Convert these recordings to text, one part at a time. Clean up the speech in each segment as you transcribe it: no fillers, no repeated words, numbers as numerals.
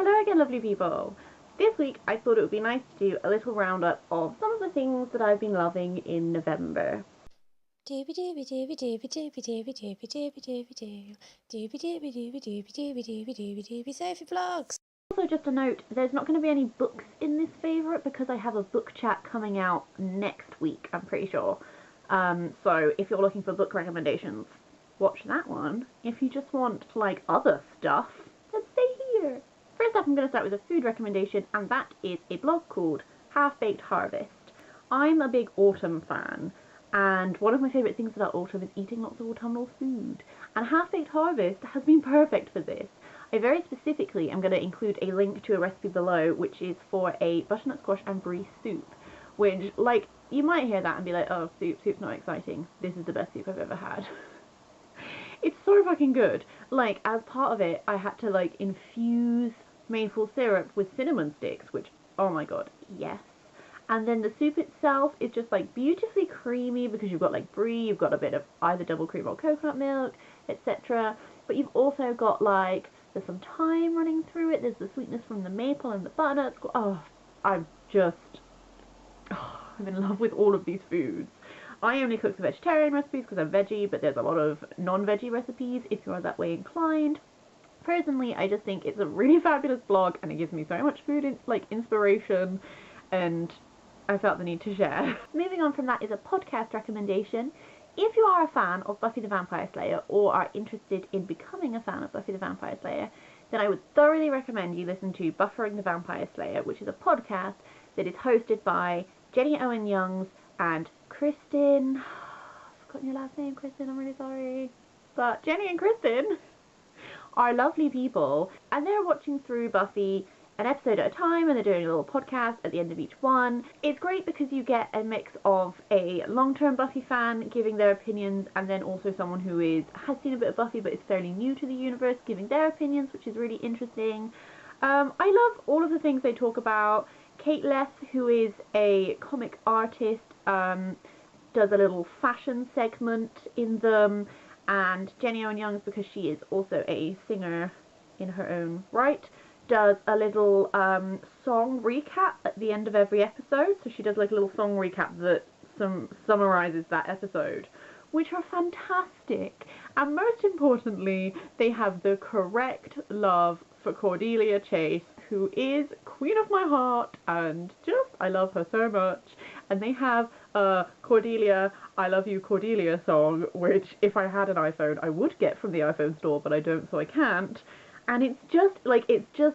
Hello again, lovely people. This week I thought it would be nice to do a little roundup of some of the things that I've been loving in November. Sophie vlogs. Also, just a note, there's not going to be any books in this favourite because I have a book chat coming out next week, I'm pretty sure. So if you're looking for book recommendations, watch that one. If you just want, like, other stuff, then stay here. First up, I'm going to start with a food recommendation, and that is a blog called Half-Baked Harvest. I'm a big autumn fan, and one of my favourite things about autumn is eating lots of autumnal food. And Half-Baked Harvest has been perfect for this. I very specifically am going to include a link to a recipe below, which is for a butternut squash and brie soup, which, like, you might hear that and be like, oh, soup's not exciting. This is the best soup I've ever had. It's so fucking good. Like, as part of it, I had to, like, infuse maple syrup with cinnamon sticks, which, oh my god, yes. And then the soup itself is just, like, beautifully creamy because you've got, like, brie, you've got a bit of either double cream or coconut milk, etc. But you've also got, like, there's some thyme running through it, there's the sweetness from the maple and the butternut. Oh, I'm in love with all of these foods. I only cook the vegetarian recipes because I'm veggie, but there's a lot of non-veggie recipes if you are that way inclined. Personally, I just think it's a really fabulous blog and it gives me so much food inspiration, and I felt the need to share. Moving on from that is a podcast recommendation. If you are a fan of Buffy the Vampire Slayer or are interested in becoming a fan of Buffy the Vampire Slayer, then I would thoroughly recommend you listen to Buffering the Vampire Slayer, which is a podcast that is hosted by Jenny Owen Youngs and Kristin. I've forgotten your last name, Kristin, I'm really sorry. But Jenny and Kristin are lovely people, and they're watching through Buffy an episode at a time, and they're doing a little podcast at the end of each one. It's great because you get a mix of a long-term Buffy fan giving their opinions, and then also someone who has seen a bit of Buffy but is fairly new to the universe giving their opinions, which is really interesting. I love all of the things they talk about. Kate Less, who is a comic artist, does a little fashion segment in them, and Jenny Owen Youngs, because she is also a singer in her own right, does a little song recap at the end of every episode. So she does like a little song recap that summarizes that episode, which are fantastic. And most importantly, they have the correct love for Cordelia Chase, who is queen of my heart, and just, I love her so much. And they have a Cordelia, I love you Cordelia song, which if I had an iPhone I would get from the iPhone store, but I don't, so I can't. And it's just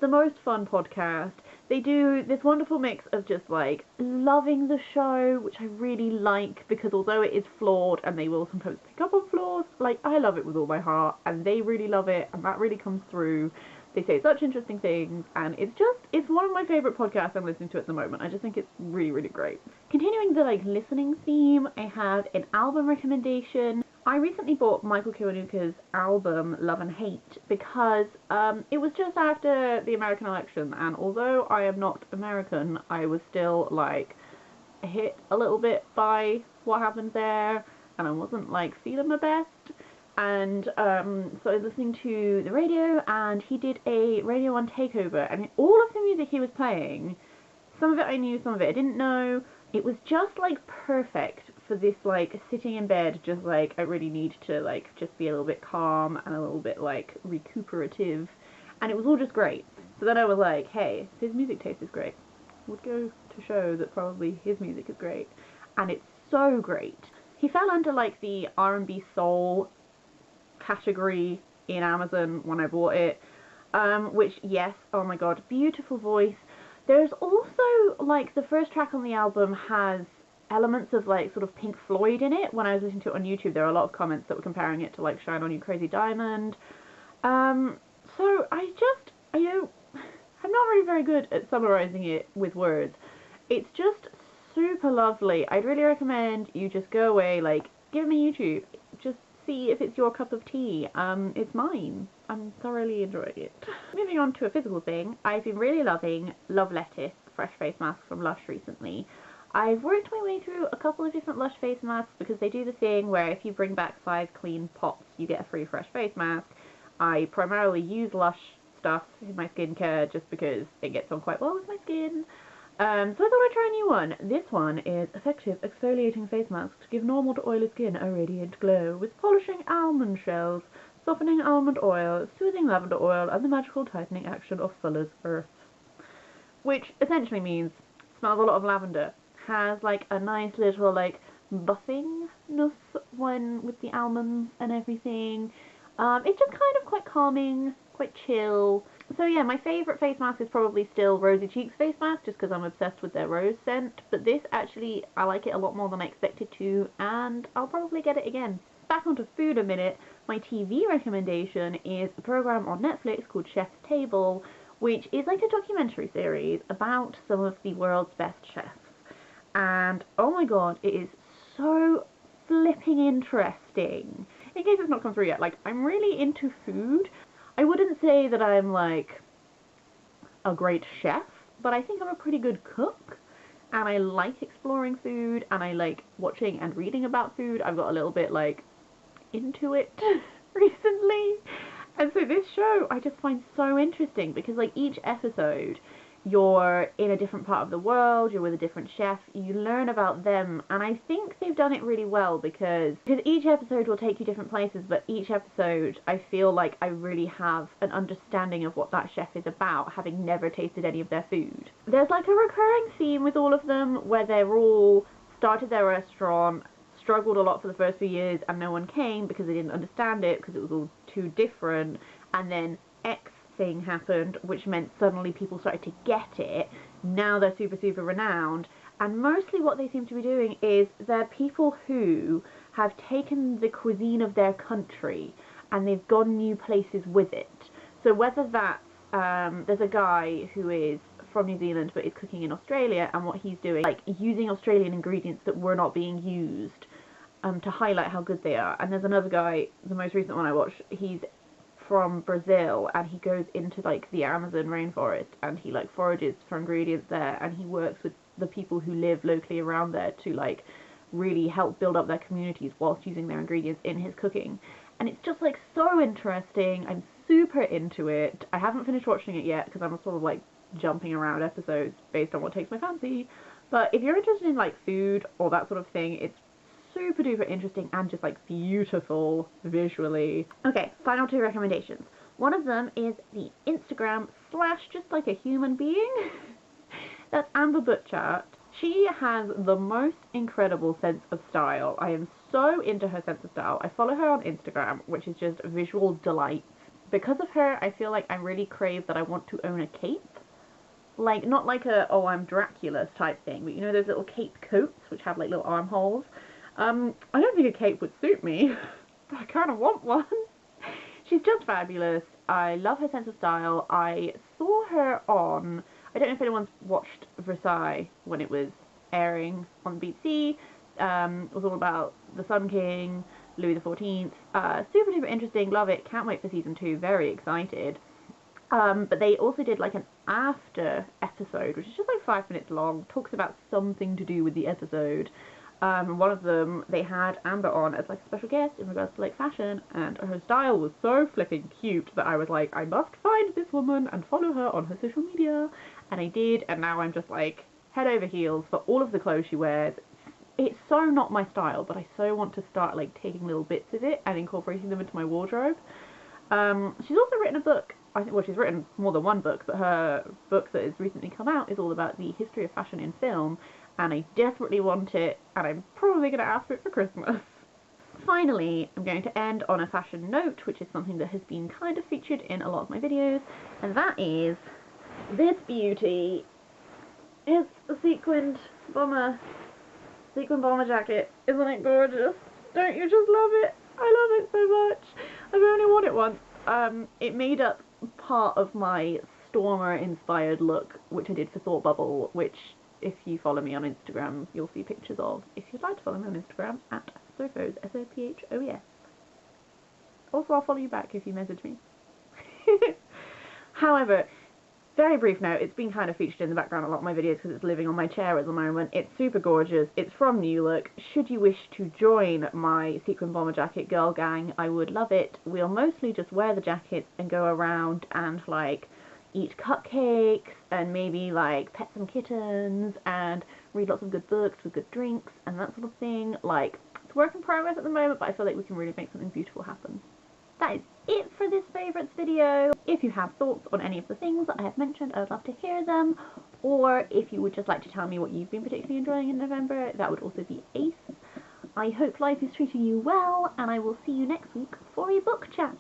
the most fun podcast. They do this wonderful mix of just, like, loving the show, which I really like, because although it is flawed, and they will sometimes pick up on flaws, like, I love it with all my heart, and they really love it, and that really comes through. They say such interesting things, and it's one of my favourite podcasts I'm listening to at the moment. I just think it's really, really great. Continuing the, like, listening theme, I have an album recommendation. I recently bought Michael Kiwanuka's album Love and Hate because it was just after the American election, and although I am not American, I was still, like, hit a little bit by what happened there, and I wasn't, like, feeling my best. And so I was listening to the radio, and he did a Radio 1 takeover, and all of the music he was playing, some of it I knew, some of it I didn't know. It was just, like, perfect for this, like, sitting in bed, just, like, I really need to, like, just be a little bit calm and a little bit, like, recuperative. And it was all just great. So then I was like, hey, his music taste is great. Would go to show that probably his music is great. And it's so great. He fell under, like, the R&B soul category in Amazon when I bought it, which, yes, oh my god, beautiful voice. There's also, like, the first track on the album has elements of, like, sort of Pink Floyd in it. When I was listening to it on YouTube, there were a lot of comments that were comparing it to, like, Shine On You Crazy Diamond. So I'm not really very good at summarizing it with words. It's just super lovely. I'd really recommend you just go away, like, give me YouTube. Just see if it's your cup of tea. It's mine. I'm thoroughly enjoying it. Moving on to a physical thing, I've been really loving Love Lettuce Fresh Face Mask from Lush recently. I've worked my way through a couple of different Lush face masks because they do the thing where if you bring back 5 clean pots, you get a free fresh face mask. I primarily use Lush stuff in my skincare just because it gets on quite well with my skin. So I thought I'd try a new one. This one is effective exfoliating face mask to give normal to oily skin a radiant glow with polishing almond shells, softening almond oil, soothing lavender oil, and the magical tightening action of Fuller's Earth. Which essentially means smells a lot of lavender. Has like a nice little like buffingness when with the almonds and everything. It's just kind of quite calming, quite chill. So yeah, my favourite face mask is probably still Rosy Cheeks face mask, just because I'm obsessed with their rose scent. But this actually, I like it a lot more than I expected to, and I'll probably get it again. Back onto food a minute, my TV recommendation is a program on Netflix called Chef's Table, which is like a documentary series about some of the world's best chefs. And oh my god, it is so flipping interesting. In case it's not come through yet, like, I'm really into food. I wouldn't say that I'm like a great chef, but I think I'm a pretty good cook. And I like exploring food, and I like watching and reading about food. I've got a little bit like into it recently. And so this show I just find so interesting because like each episode you're in a different part of the world, you're with a different chef, you learn about them, and I think they've done it really well because each episode will take you different places, but each episode I feel like I really have an understanding of what that chef is about, having never tasted any of their food. There's like a recurring theme with all of them where they're all started their restaurant, struggled a lot for the first few years, and no one came because they didn't understand it because it was all too different, and then X thing happened which meant suddenly people started to get it. Now they're super renowned, and mostly what they seem to be doing is they're people who have taken the cuisine of their country and they've gone new places with it. So whether that's there's a guy who is from New Zealand but is cooking in Australia, and what he's doing, like using Australian ingredients that were not being used to highlight how good they are. And there's another guy, the most recent one I watched, he's from Brazil, and he goes into like the Amazon rainforest and he like forages for ingredients there, and he works with the people who live locally around there to like really help build up their communities whilst using their ingredients in his cooking. And it's just like so interesting. I'm super into it. I haven't finished watching it yet because I'm sort of like jumping around episodes based on what takes my fancy, but if you're interested in like food or that sort of thing, it's super duper interesting and just like beautiful visually. Okay, final two recommendations. One of them is the Instagram slash just like a human being. That's Amber Butchart. She has the most incredible sense of style. I am so into her sense of style. I follow her on Instagram, which is just visual delights. Because of her, I feel like I really crave that I want to own a cape. Like, not like a, oh, I'm Dracula type thing, but you know those little cape coats which have like little armholes? I don't think a cape would suit me, but I kind of want one. She's just fabulous. I love her sense of style. I saw her on, I don't know if anyone's watched Versailles when it was airing on BBC. It was all about the Sun King, Louis XIV. Super duper interesting, love it, can't wait for season 2, very excited. But they also did like an after episode, which is just like 5 minutes long, talks about something to do with the episode. One of them, they had Amber on as like a special guest in regards to like fashion, and her style was so flipping cute that I was like, I must find this woman and follow her on her social media, and I did, and now I'm just like head over heels for all of the clothes she wears. It's so not my style, but I so want to start like taking little bits of it and incorporating them into my wardrobe. She's also written a book. I think, well, she's written more than one book, but her book that has recently come out is all about the history of fashion in film, and I desperately want it, and I'm probably going to ask for it for Christmas. Finally, I'm going to end on a fashion note, which is something that has been kind of featured in a lot of my videos, and that is this beauty. It's a sequined bomber jacket. Isn't it gorgeous? Don't you just love it? I love it so much. I've only worn it once. It made up part of my Stormer-inspired look, which I did for Thought Bubble, which, if you follow me on Instagram, you'll see pictures of. If you'd like to follow me on Instagram, at Sophos, S-O-P-H-O-E-S. Also, I'll follow you back if you message me. However, Very brief note, it's been kind of featured in the background a lot of my videos because it's living on my chair at the moment. It's super gorgeous. It's from New Look. Should you wish to join my sequin bomber jacket girl gang, I would love it. We'll mostly just wear the jackets and go around and like eat cupcakes and maybe like pet some kittens and read lots of good books with good drinks and that sort of thing. Like, it's work in progress at the moment, but I feel like we can really make something beautiful happen. That is it for this favourites video. If you have thoughts on any of the things that I have mentioned, I would love to hear them. Or if you would just like to tell me what you've been particularly enjoying in November, that would also be ace. I hope life is treating you well, and I will see you next week for a book chat.